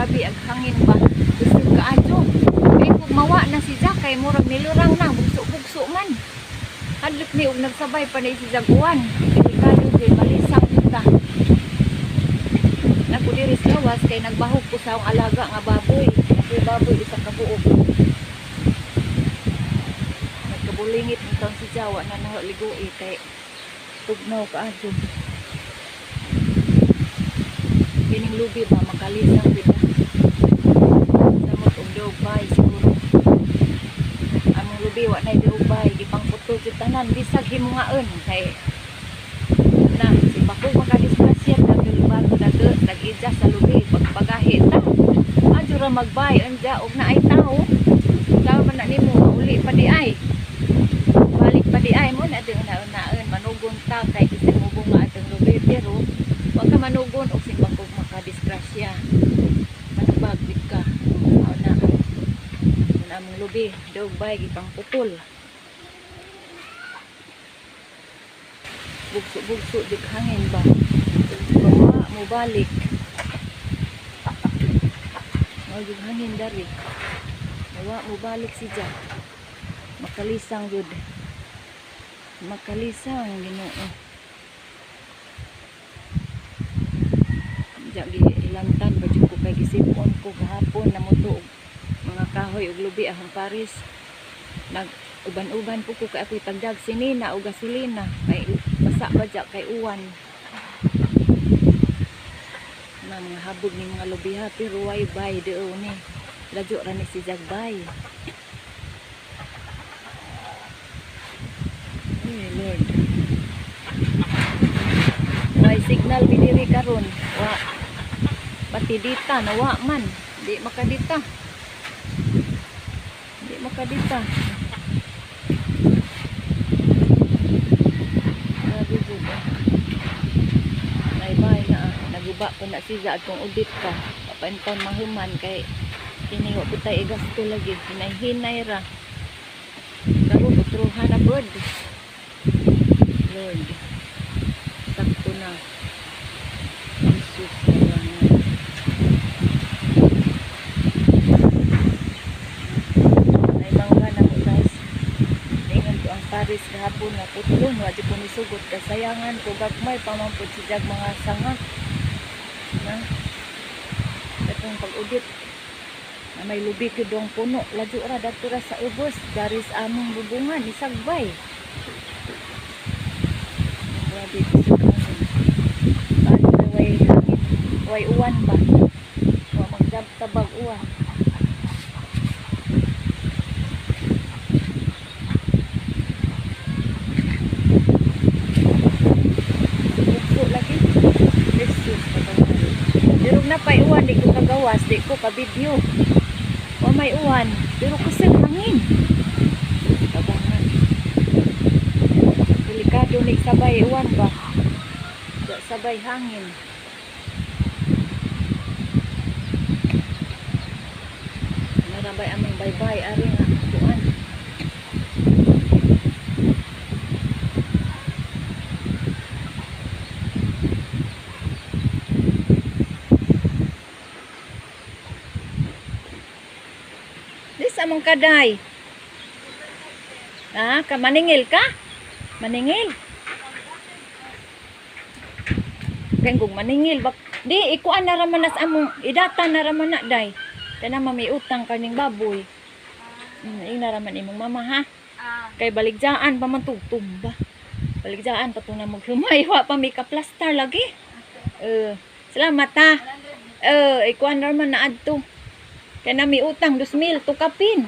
grabe ang hangin ba. Gusto ka adyo. Kay kung mawa na si Jack kay murag nilurang na bugso-bugso man. Hadlok ni og nagsabay pa ni si Jaguan. Delikado kay balisak kita. Naku diri sa lawas kay nagbahog ko sa akong alaga nga baboy. Kay baboy isa ka buok. Nagkabulingit nitong si Jawa na nahaligoy kay tugnaw ka adyo. Kining lubi ba makalisang kita. Samot og dugay siguro. Among lubi wa nay dugay gipang putol jud tanan bisag himungaon kay na si bako makadisgrasya dagdag daga dagija sa lubi pagpagahi ta. Adyo ra magbay anja og naay tawo. Tawo man na nimo uli pa di ay. Balik pa di ay mo na ding naon manugon ta kay bisag mubong nga atong lubi pero wa ka manugon og si bako makadisgrasya. Manabagbit ka. Aw na. Among lubi dugay gipang putol. Bugso-bugso dik hangin ba. Bawa mo balik. Mag hangin dari. Bawa mo balik si Jack. Makalisang jud. Makalisang Ginoo. Jagi ilantan ba jud ko kay gisipon ko gahapon na moto mga kahoy ug lubi ahong Paris. Nag uban-uban po ko kay ako'y tagdag sinina o gasolina kay basa ba dya kay uwan na mga habog ni mga lubiha pero way bay doon ni ladyo ra ni si Jagbay. Ay Lord, way signal bidiri karon wa pati dita nawa man di makadita grabe jud bye na naguba ko na siya atong udit ka papanton mahuman kay kini wa putay igasto lagi hinay-hinay ra karon utruhan na bod Lord sakto na Jesus Paris gahapon na putlon wa di ko nisugot kasayangan ko gagmay pamampod si Jag mga sanga na katong pag-udit na may lubi kidong puno ladyo ra dato ra sa ubos garis among bubungan isagbay grabe ko sa way uwan ba wa magtabag uwan. Pay uwan di ko kagawas di ko ka-video o may uwan pero kusag hangin kabangan delikado ni sabay uwan ba sabay hangin narabay aming baybay ari nga tuan among kaday. Maningil ka? Maningil. Kengkong maningil. Di, ikuan na raman nas among, idata na raman na day. Kaya naman may utang kaning baboy. Ina raman imong mama ha? Kay baligjaan pa man tugtumba. Baligjaan pa ito na maghumay. Wa pa may kaplastar lagi. Salamat ha. Ikuan na raman na adto. Kaya na may utang 2,000 tukapin.